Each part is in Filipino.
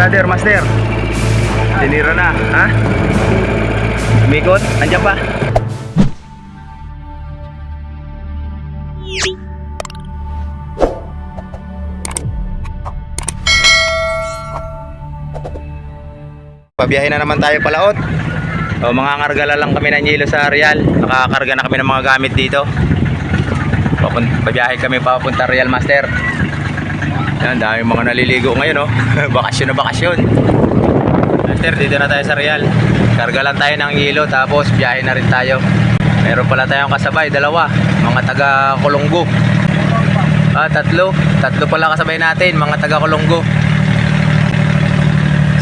brother, master. Sinira na, ha? Umikot? Andiyan pa? Pabiyahe na naman tayo palaot. O, mga ngargala lang kami ng yelo sa Real. Nakakarga na kami ng mga gamit dito. Pabiyahe kami papunta Real, master. Yan, dami mga naliligo ngayon, oh. Bakasyon na bakasyon. Master, dito na tayo sa Real. Karga lang tayo ng yelo, tapos biyahe na rin tayo. Meron pala tayong kasabay, dalawa. Mga taga Colonggo. Tatlo pala kasabay natin, mga taga Colonggo.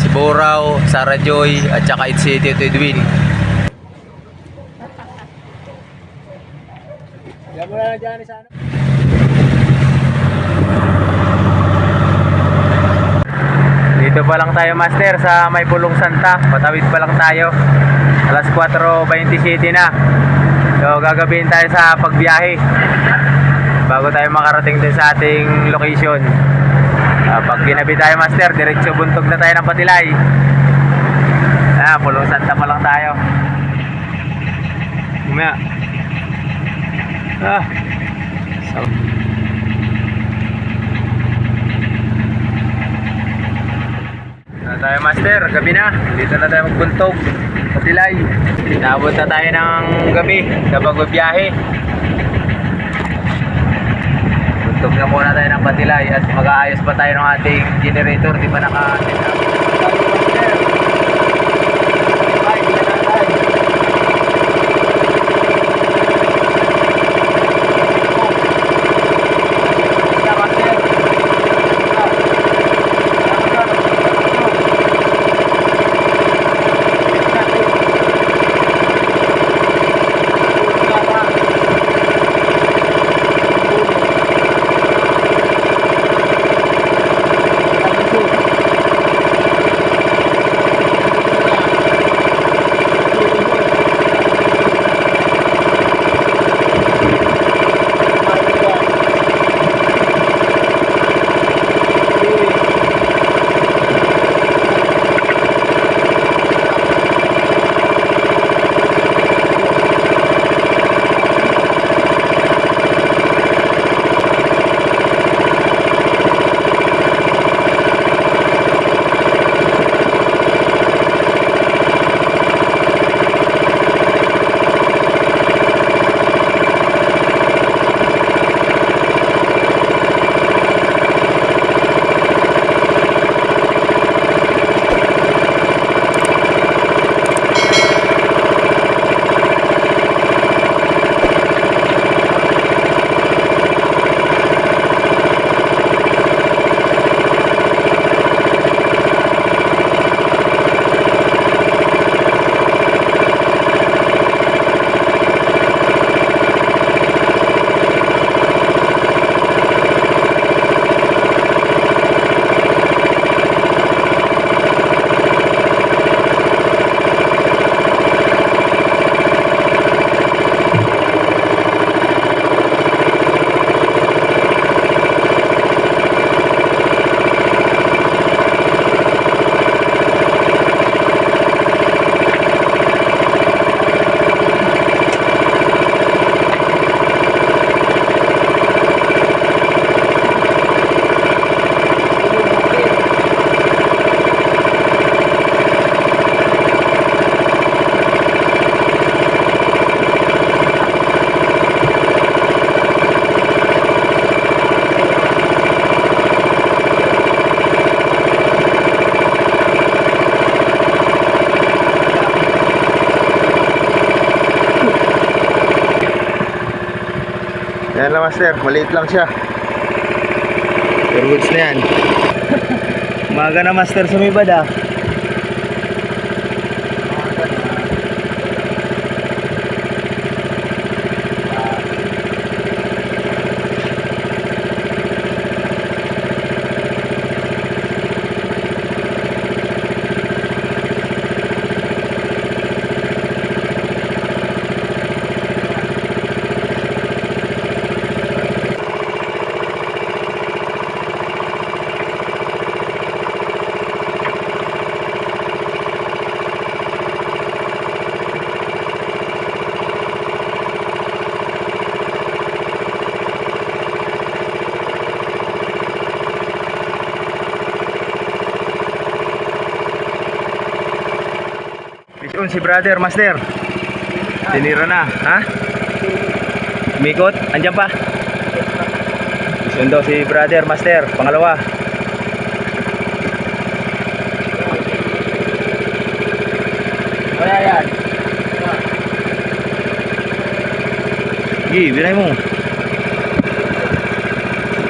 Si Borao, Sarah Joy, at saka si Tito Edwin. Yan mo na dyan sa ano. Dito pa lang tayo, master, sa may Pulong Santa. Patawid pa lang tayo. Alas 4:27 na. So gagabihin tayo sa pagbiyahe bago tayo makarating din sa ating location. Pag ginabi tayo, master, diretso buntog na tayo ng Patilay. Pulong Santa pa lang tayo. Umaya. Na tayo, master, gabi na. Dito na tayo magbuntog Patilay. Naabot na tayo ng gabi kapag biyahe. Buntog na muna tayo ng Patilay at mag-aayos pa tayo ng ating generator. Di pa naka-set up. Yan lang, master, maliit lang siya. Airwoods na yan. Umaga na, master, sumibad ah. Yun si brother, master. Tinira na, ha? Umikot, andyan pa. Isundo si brother, master, pangalawa. Kaya yan. Sige, binay mo.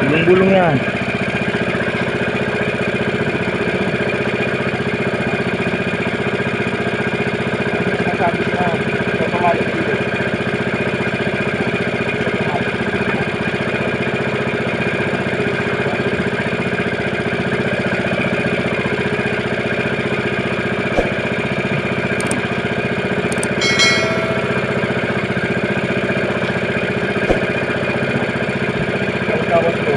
Bulong-bulong yan. Sabi ko na. Ito pumalik dito. Tapos ko.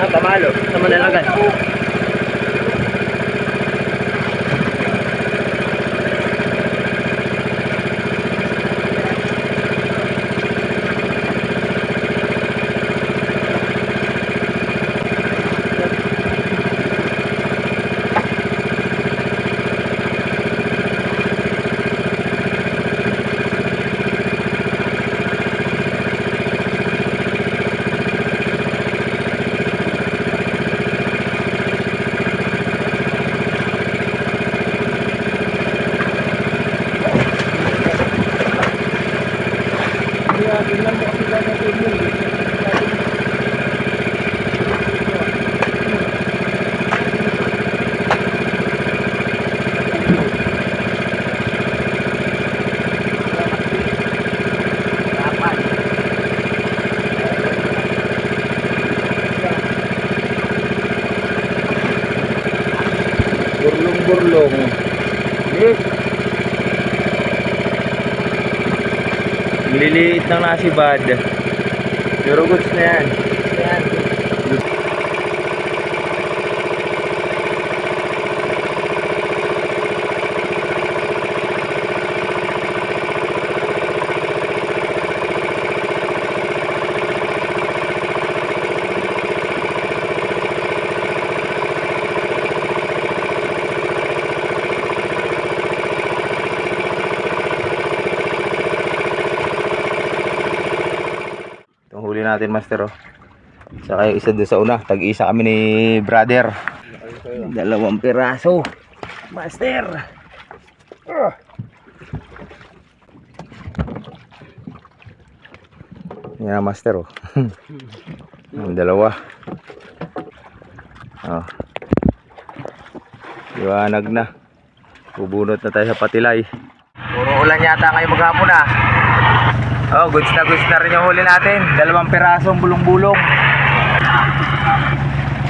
Pamalo, sa Manalagan. Tingnan mo kasi lang ang tuloy. Burlong-burlong. Yes. Liliit ng nasibad. Pero goods na yan. Yan. Itong huli natin, master, oh. Saka yung isa doon sa una. Tag-isa kami ni brother. 2 piraso. Master. Yan, master, oh. Ang 2. Oh. Iwanag na. Bubunot na tayo sa patilay. Puro ulan yata ngayon maghapon, ah. Oh, goods na rin yung huli natin. 2 pirasong bulong-bulong.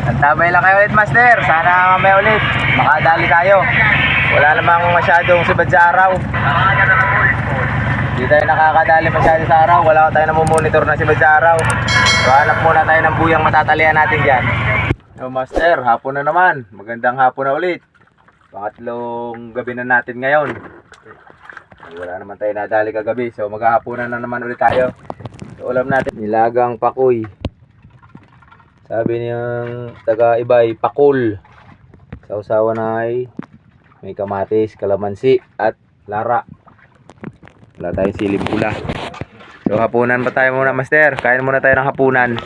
Antabay lang kayo ulit, master. Sana mamaya ulit makadali tayo. Wala namang masyadong sibad sa araw. Hindi tayo nakakadali masyado sa araw. Wala tayo namumonitor na sibad sa araw. So hanap muna tayo ng buyang matatalian natin dyan. So master, hapon na naman. Magandang hapon na ulit. Pangatlong gabi na natin ngayon. Wala naman tayo nadali kagabi. So maghahaponan na naman ulit tayo. So ulam natin, nilagang pakoy. Sabi niyang taga-ibay, pakul. Sausawa na ay may kamatis, kalamansi at lara. Wala tayong silib pula. So hapunan pa tayo muna, master. Kain muna tayo ng hapunan.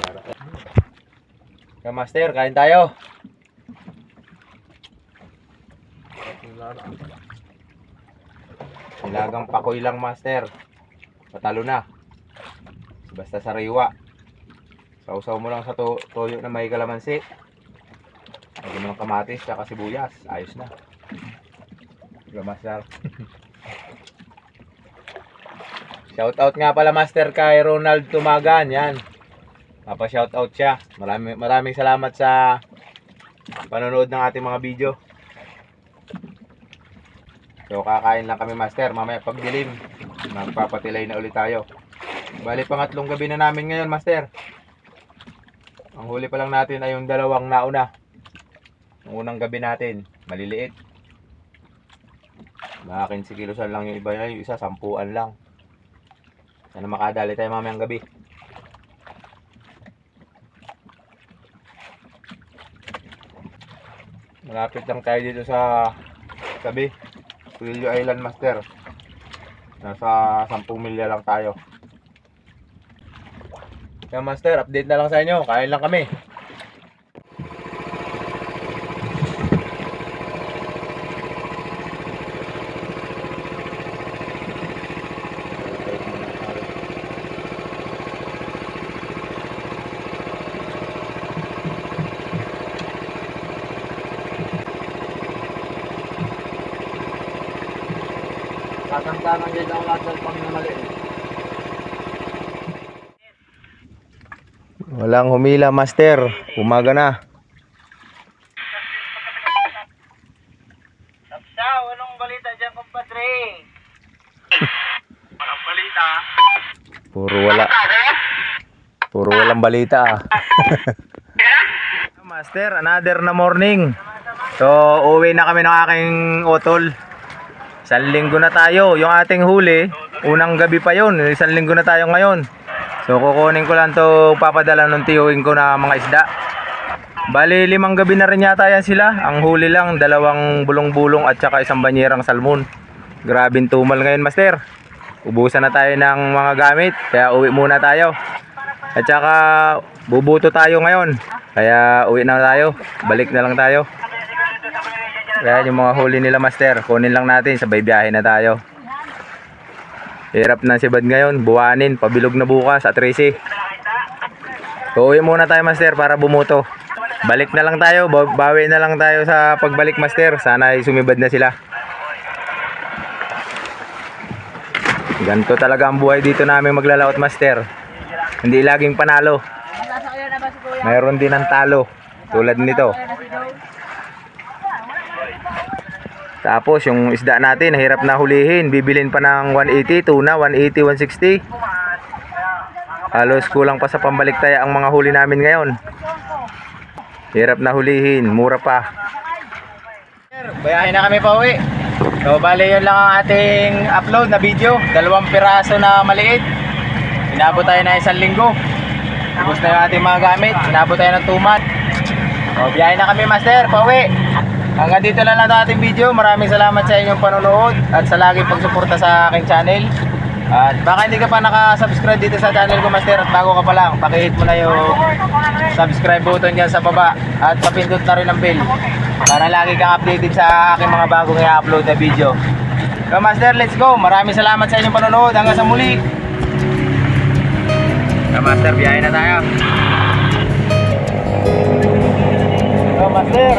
So master, kain tayo. Nilagang pakoy lang, master. Patalo na. Basta sariwa. Sausaw mo lang sa toyo na may kalamansi. Lagyan mo ng kamatis at sibuyas. Ayos na. Diba, master? Shoutout nga pala, master, kay Ronald Tumagan. Yan. Mapa-shoutout siya. Maraming salamat sa panonood ng ating mga video. So kakain lang kami, master. Mamaya pagdilim, magpapatilay na ulit tayo. Bali pangatlong gabi na namin ngayon, master. Ang huli pa lang natin ay yung 2 nauna. Unang gabi natin, maliliit. Baka 15 kilosan lang yung iba, yung isa 10 lang. Sana makadali tayo mamayang gabi. Malapit lang tayo dito sa tabi, Cuello Island, Master. Nasa 10 milya lang tayo. Kaya Master, update na lang sa inyo. Kain lang kami. Kasamtaman dyan ang lahat ng pangmamali. Walang humila, Master. Umaga na. Sapsaw, anong balita dyan, kumpadre? Walang balita. Puro walang balita. Master, another na morning. So, uwi na kami ng aking utol. 1 linggo na tayo. Yung ating huli, unang gabi pa yun. 1 linggo na tayo ngayon. So, kukunin ko lang to, papadala ng tiyuhin ko na mga isda. Bali, 5 gabi na rin yata yan sila. Ang huli lang, 2 bulong-bulong at saka 1 banyerang salmon. Grabing tumal ngayon, Master. Ubusan na tayo ng mga gamit, kaya uwi muna tayo. At saka, bubuto tayo ngayon. Kaya uwi na tayo. Balik na lang tayo. Kaya yung mga huli nila, Master, kunin lang natin, sabay biyahe na tayo. Hirap na si Bad ngayon, buwanin, pabilog na bukas at 13. So, uwi muna tayo, Master, para bumuto. Balik na lang tayo, bawi na lang tayo sa pagbalik, Master. Sana ay sumibad na sila. Ganito talaga ang buhay dito namin maglalaot, Master. Hindi laging panalo. Mayroon din ang talo, tulad nito. Tapos yung isda natin, hirap na hulihin. Bibilin pa ng 180, tuna, 180, 160. Halos kulang pa sa pambaliktaya ang mga huli namin ngayon. Hirap na hulihin, mura pa. Bayahin na kami pa uwi. So bali yun lang ang ating upload na video. 2 piraso na maliit. Inabot tayo na 1 linggo. Ubus na yung ating mga gamit. Inabot tayo ng 2 months. So biyahin na kami, Master, pa uwi. Hanggang dito lang ang ating video. Maraming salamat sa inyong panonood at sa laging pagsuporta sa aking channel. At baka hindi ka pa nakasubscribe dito sa channel ko, Master, at bago ka pa lang, pakihit mo na yung subscribe button dyan sa baba at papindot na rin ang bell para lagi kang updated sa aking mga bagong i-upload na video. So Master, let's go. Maraming salamat sa inyong panonood. Hanggang sa muli. So Master, biyahe na tayo. So Master,